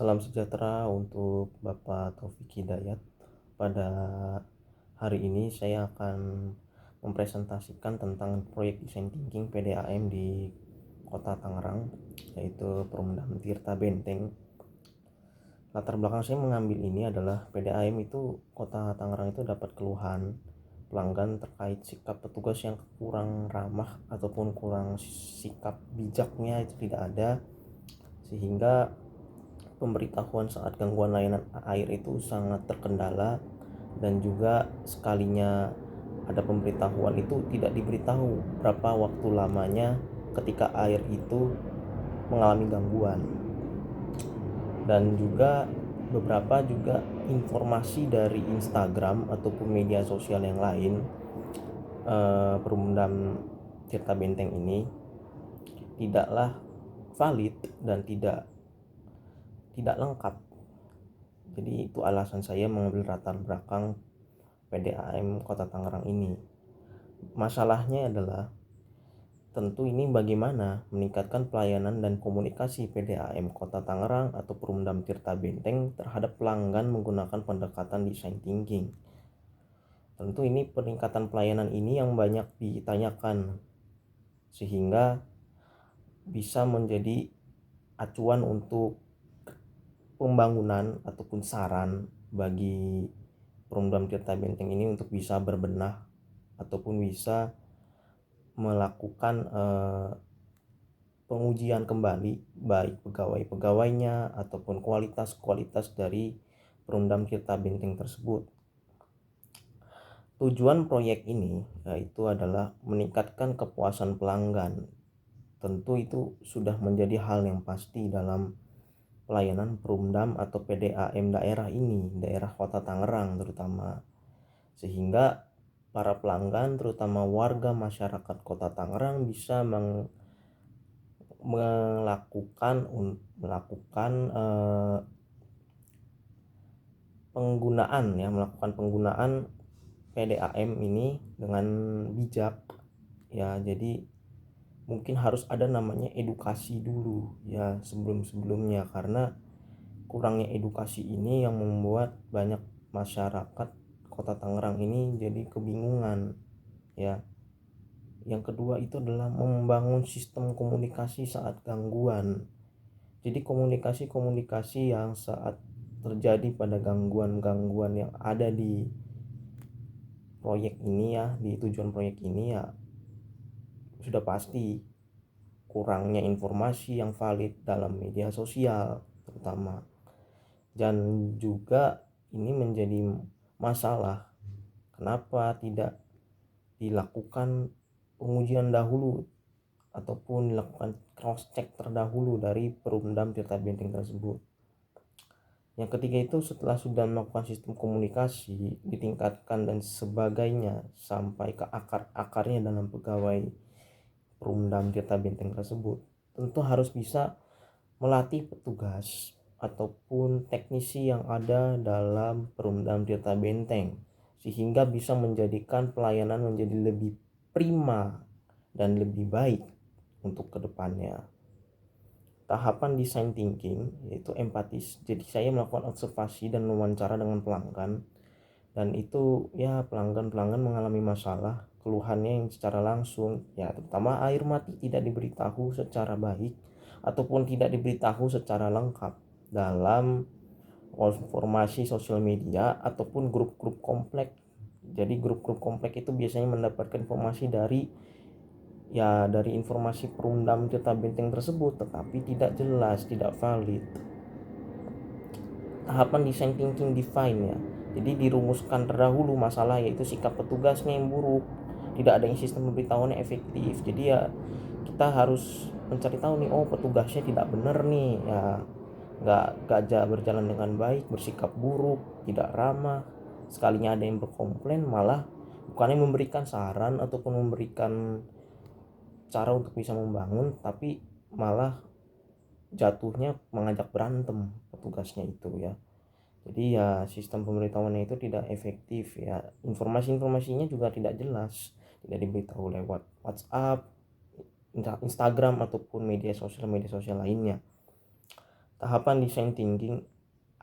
Salam sejahtera untuk Bapak Taufik Hidayat. Pada hari ini saya akan mempresentasikan tentang proyek desain thinking PDAM di Kota Tangerang, yaitu Perumda Tirta Benteng. Latar belakang saya mengambil ini adalah PDAM itu Kota Tangerang itu dapat keluhan pelanggan terkait sikap petugas yang kurang ramah ataupun kurang sikap bijaknya itu tidak ada, sehingga pemberitahuan saat gangguan layanan air itu sangat terkendala, dan juga sekalinya ada pemberitahuan itu tidak diberitahu berapa waktu lamanya ketika air itu mengalami gangguan. Dan juga beberapa juga informasi dari Instagram ataupun media sosial yang lain Perumdam Tirta Benteng ini tidaklah valid dan tidak lengkap. Jadi itu alasan saya mengambil latar belakang PDAM Kota Tangerang ini. Masalahnya adalah tentu ini bagaimana meningkatkan pelayanan dan komunikasi PDAM Kota Tangerang atau Perumdam Tirta Benteng terhadap pelanggan menggunakan pendekatan design thinking. Tentu ini peningkatan pelayanan ini yang banyak ditanyakan, sehingga bisa menjadi acuan untuk pembangunan ataupun saran bagi Perumdam Tirta Benteng ini untuk bisa berbenah ataupun bisa melakukan pengujian kembali baik pegawai-pegawainya ataupun kualitas dari Perumdam Tirta Benteng tersebut. Tujuan proyek ini yaitu adalah meningkatkan kepuasan pelanggan. Tentu itu sudah menjadi hal yang pasti dalam pelayanan Perumdam atau PDAM daerah ini, daerah Kota Tangerang terutama, sehingga para pelanggan terutama warga masyarakat Kota Tangerang bisa melakukan penggunaan PDAM ini dengan bijak ya. Jadi mungkin harus ada namanya edukasi dulu ya sebelumnya, karena kurangnya edukasi ini yang membuat banyak masyarakat Kota Tangerang ini jadi kebingungan ya. Yang kedua itu adalah membangun sistem komunikasi saat gangguan. Jadi komunikasi yang saat terjadi pada gangguan-gangguan yang ada di proyek ini ya, di tujuan proyek ini ya, sudah pasti kurangnya informasi yang valid dalam media sosial terutama. Dan juga ini menjadi masalah kenapa tidak dilakukan pengujian dahulu ataupun dilakukan cross check terdahulu dari Perumdam Tirta Benteng tersebut. Yang ketiga itu setelah sudah melakukan sistem komunikasi ditingkatkan dan sebagainya sampai ke akar-akarnya dalam pegawai Perumdam Tirta Benteng tersebut, tentu harus bisa melatih petugas ataupun teknisi yang ada dalam Perumdam Tirta Benteng, sehingga bisa menjadikan pelayanan menjadi lebih prima dan lebih baik untuk kedepannya. Tahapan design thinking yaitu empatis. Jadi saya melakukan observasi dan wawancara dengan pelanggan, dan itu ya pelanggan mengalami masalah keluhannya yang secara langsung ya, terutama air mati tidak diberitahu secara baik ataupun tidak diberitahu secara lengkap dalam informasi sosial media ataupun grup-grup komplek. Jadi grup-grup komplek itu biasanya mendapatkan informasi dari informasi Perumdam Tirta Benteng tersebut, tetapi tidak jelas, tidak valid. Tahapan design thinking define ya. Jadi dirumuskan terdahulu masalah, yaitu sikap petugasnya yang buruk, tidak adanya sistem pemberitahuan yang efektif. Jadi ya kita harus mencari tahu nih, oh petugasnya tidak benar nih ya, nggak berjalan dengan baik, bersikap buruk, tidak ramah. Sekalinya ada yang berkomplain, malah bukannya memberikan saran ataupun memberikan cara untuk bisa membangun, tapi malah jatuhnya mengajak berantem petugasnya itu ya. Jadi ya sistem pemberitahuannya itu tidak efektif ya, informasinya juga tidak jelas, tidak diberitahu lewat WhatsApp, Instagram ataupun media sosial lainnya. Tahapan design thinking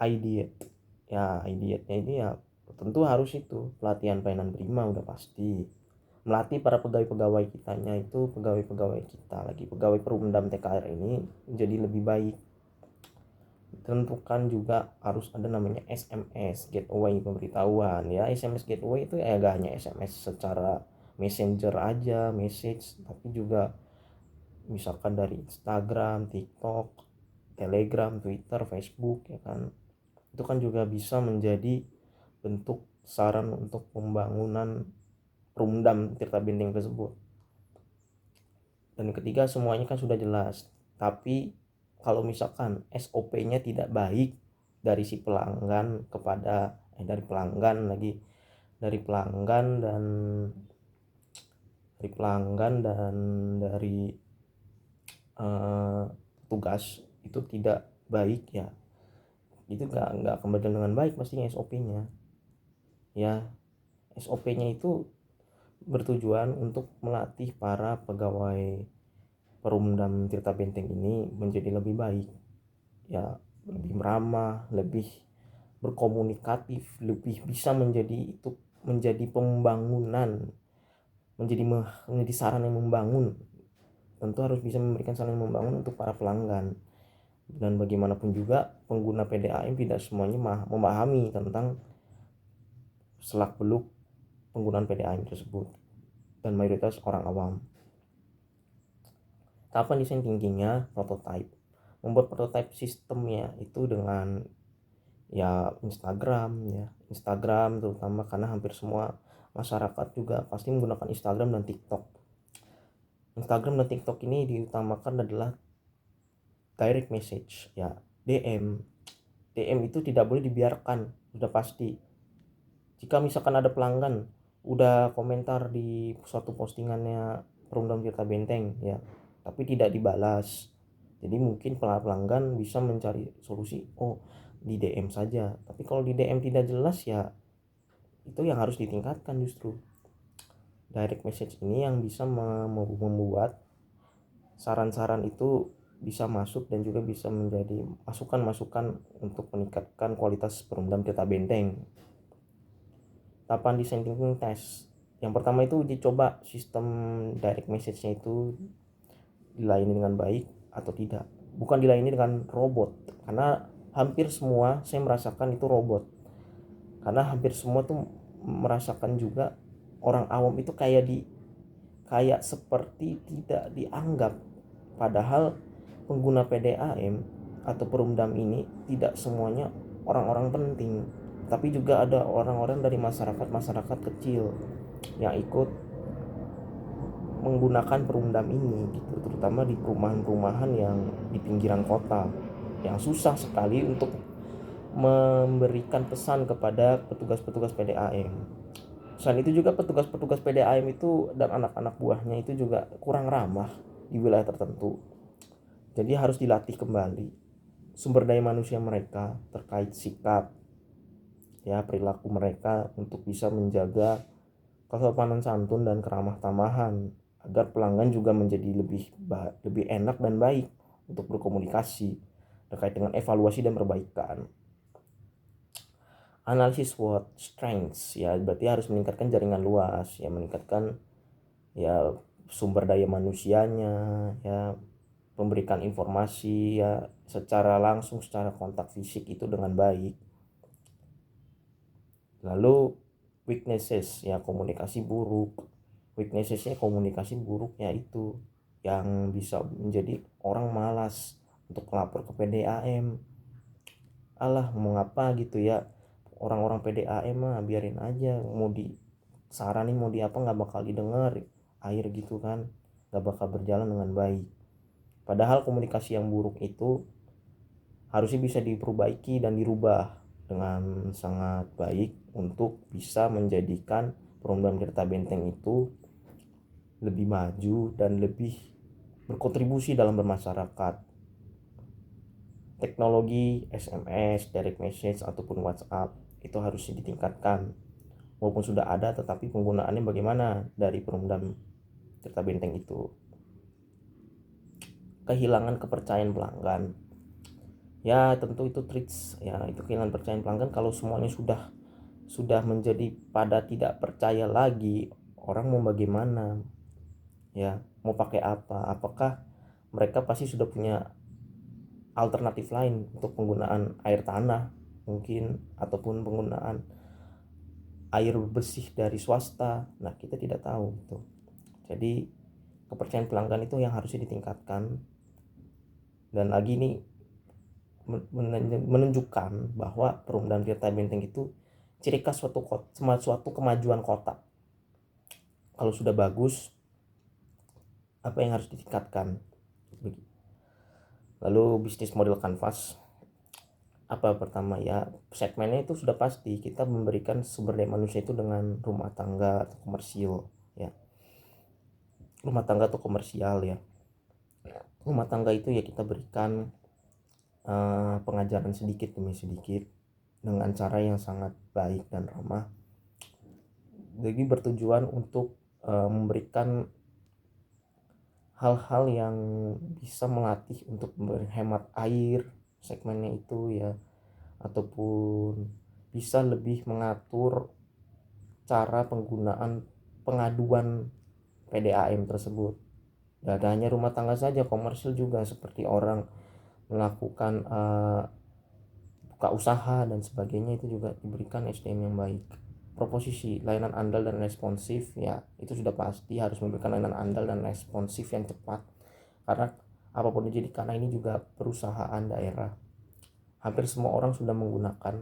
ideate. Ya, ideate-nya ini ya tentu harus itu pelatihan pelayanan prima udah pasti. Melatih para pegawai-pegawai kitanya itu, pegawai-pegawai kita lagi, pegawai perumdam TKR ini menjadi lebih baik. Tentukan juga harus ada namanya SMS gateway pemberitahuan ya. SMS gateway itu ya gak hanya SMS secara messenger aja, message, tapi juga misalkan dari Instagram, TikTok, Telegram, Twitter, Facebook ya kan. Itu kan juga bisa menjadi bentuk saran untuk pembangunan perumdam Tirta Benteng tersebut. Dan ketiga, semuanya kan sudah jelas, tapi kalau misalkan SOP-nya tidak baik dari si pelanggan kepada dari pelanggan lagi dari pelanggan dan dari tugas itu tidak baik ya, itu nggak akan berjalan dengan baik pastinya SOP-nya ya. SOP-nya itu bertujuan untuk melatih para pegawai perumdam Tirta Benteng ini menjadi lebih baik ya, lebih ramah, lebih berkomunikatif, lebih bisa menjadi pembangunan, menjadi saran yang membangun. Tentu harus bisa memberikan saran yang membangun untuk para pelanggan. Dan bagaimanapun juga pengguna PDAM tidak semuanya memahami tentang selak beluk penggunaan PDAM tersebut, dan mayoritas orang awam. Tahapan desain thinkingnya prototype. Membuat prototype sistemnya itu dengan ya Instagram terutama, karena hampir semua masyarakat juga pasti menggunakan Instagram dan TikTok. Instagram dan TikTok ini diutamakan adalah direct message ya, DM itu tidak boleh dibiarkan, sudah pasti. Jika misalkan ada pelanggan udah komentar di suatu postingannya Perumdam Tirta Benteng ya, tapi tidak dibalas, jadi mungkin pelanggan bisa mencari solusi, oh di DM saja. Tapi kalau di DM tidak jelas ya, itu yang harus ditingkatkan. Justru direct message ini yang bisa membuat saran-saran itu bisa masuk dan juga bisa menjadi masukan-masukan untuk meningkatkan kualitas Perumdam Tirta Benteng. Tahapan design thinking test. Yang pertama itu uji coba sistem direct message-nya itu dilayani dengan baik atau tidak. Bukan dilayani dengan robot, karena hampir semua saya merasakan itu robot. Karena hampir semua tuh merasakan juga orang awam itu kayak seperti tidak dianggap. Padahal pengguna PDAM atau perumdam ini tidak semuanya orang-orang penting, tapi juga ada orang-orang dari masyarakat kecil yang ikut menggunakan perumdam ini gitu, terutama di perumahan-perumahan yang di pinggiran kota yang susah sekali untuk memberikan pesan kepada petugas-petugas PDAM. Selain itu juga petugas-petugas PDAM itu dan anak-anak buahnya itu juga kurang ramah di wilayah tertentu. Jadi harus dilatih kembali sumber daya manusia mereka terkait sikap ya, perilaku mereka untuk bisa menjaga kesopanan santun dan keramah tamahan, agar pelanggan juga menjadi lebih enak dan baik untuk berkomunikasi terkait dengan evaluasi dan perbaikan. Analisis SWOT strengths ya, berarti harus meningkatkan jaringan luas ya, meningkatkan ya sumber daya manusianya ya, memberikan informasi ya secara langsung, secara kontak fisik itu dengan baik. Lalu weaknesses ya, komunikasi buruk. Weaknessesnya komunikasi buruk ya, itu yang bisa menjadi orang malas untuk melapor ke PDAM. Alah mau ngapa gitu ya, orang-orang PDAM mah biarin aja, mau disaranin mau di apa nggak bakal didengar, air gitu kan, nggak bakal berjalan dengan baik. Padahal komunikasi yang buruk itu harusnya bisa diperbaiki dan dirubah dengan sangat baik untuk bisa menjadikan Perumdam Tirta Benteng itu lebih maju dan lebih berkontribusi dalam bermasyarakat. Teknologi SMS, direct message ataupun WhatsApp itu harusnya ditingkatkan. Walaupun sudah ada, tetapi penggunaannya bagaimana dari Perumdam Tirta Benteng itu. Kehilangan kepercayaan pelanggan Ya tentu itu tricks ya, itu kehilangan percayaan pelanggan kalau semuanya sudah menjadi pada tidak percaya lagi. Orang mau bagaimana ya, mau pakai apa, apakah mereka pasti sudah punya alternatif lain untuk penggunaan air tanah mungkin, ataupun penggunaan air bersih dari swasta. Nah kita tidak tahu tuh. Jadi kepercayaan pelanggan itu yang harusnya ditingkatkan. Dan lagi ini menunjukkan bahwa Perumda Tirta Benteng itu ciri khas suatu kemajuan kota. Kalau sudah bagus, apa yang harus ditingkatkan? Lalu bisnis model kanvas, apa pertama ya, segmennya itu sudah pasti kita memberikan sumber daya manusia itu dengan rumah tangga atau komersial ya. Rumah tangga atau komersial ya. Rumah tangga itu ya kita berikan pengajaran sedikit demi sedikit dengan cara yang sangat baik dan ramah. Jadi bertujuan untuk memberikan hal-hal yang bisa melatih untuk berhemat air segmennya itu ya, ataupun bisa lebih mengatur cara penggunaan pengaduan PDAM tersebut. Tidak hanya rumah tangga saja, komersil juga, seperti orang melakukan buka usaha dan sebagainya, itu juga diberikan SDM yang baik. Proposisi layanan andal dan responsif ya, itu sudah pasti harus memberikan layanan andal dan responsif yang cepat, karena apapun jadi, karena ini juga perusahaan daerah, hampir semua orang sudah menggunakan.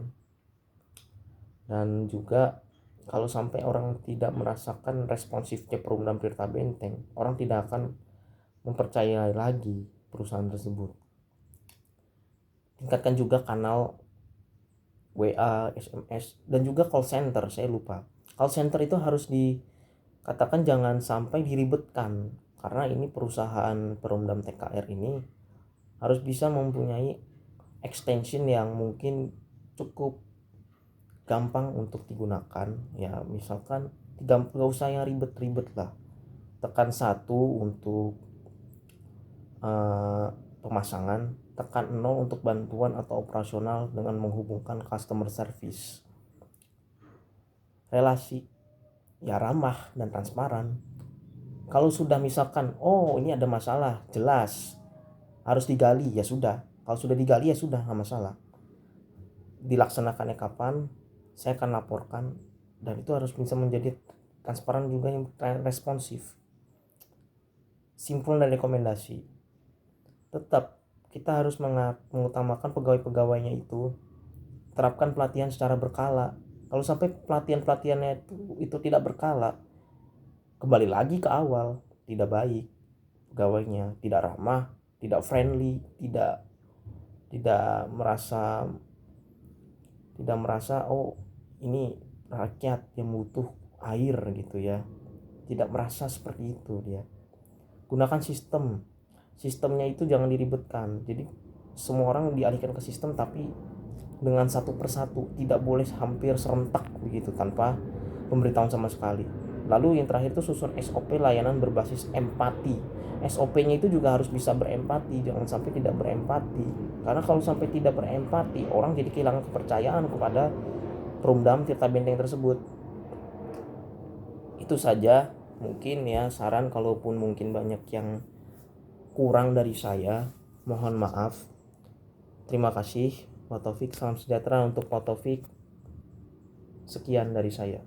Dan juga kalau sampai orang tidak merasakan responsifnya Perumda Tirta Benteng, orang tidak akan mempercayai lagi perusahaan tersebut. Tingkatkan juga kanal WA, SMS, dan juga call center. Saya lupa, call center itu harus dikatakan jangan sampai diribetkan, karena ini perusahaan Perumda TKR ini harus bisa mempunyai extension yang mungkin cukup gampang untuk digunakan ya. Misalkan gak usah yang ribet-ribet lah, tekan 1 untuk pemasangan, tekan 0 untuk bantuan atau operasional dengan menghubungkan customer service. Relasi ya ramah dan transparan. Kalau sudah misalkan ini ada masalah, jelas harus digali, ya sudah. Kalau sudah digali ya sudah, nggak masalah. Dilaksanakannya kapan, saya akan laporkan. Dan itu harus bisa menjadi transparan juga, yang responsif, simpul dan rekomendasi. Tetap kita harus mengutamakan pegawai-pegawainya itu. Terapkan pelatihan secara berkala. Kalau sampai pelatihannya itu tidak berkala, kembali lagi ke awal, tidak baik pegawainya, tidak ramah, tidak friendly, tidak merasa ini rakyat yang butuh air gitu ya. Tidak merasa seperti itu dia. Gunakan sistemnya itu jangan diribetkan. Jadi semua orang dialihkan ke sistem, tapi dengan satu persatu, tidak boleh hampir serentak begitu tanpa pemberitahuan sama sekali. Lalu yang terakhir itu susun SOP layanan berbasis empati. SOP-nya itu juga harus bisa berempati, jangan sampai tidak berempati. Karena kalau sampai tidak berempati, orang jadi kehilangan kepercayaan kepada Perumda Tirta Benteng tersebut. Itu saja mungkin ya saran, kalaupun mungkin banyak yang kurang dari saya, mohon maaf. Terima kasih. Pak Taufik, salam sejahtera untuk Pak Taufik. Sekian dari saya.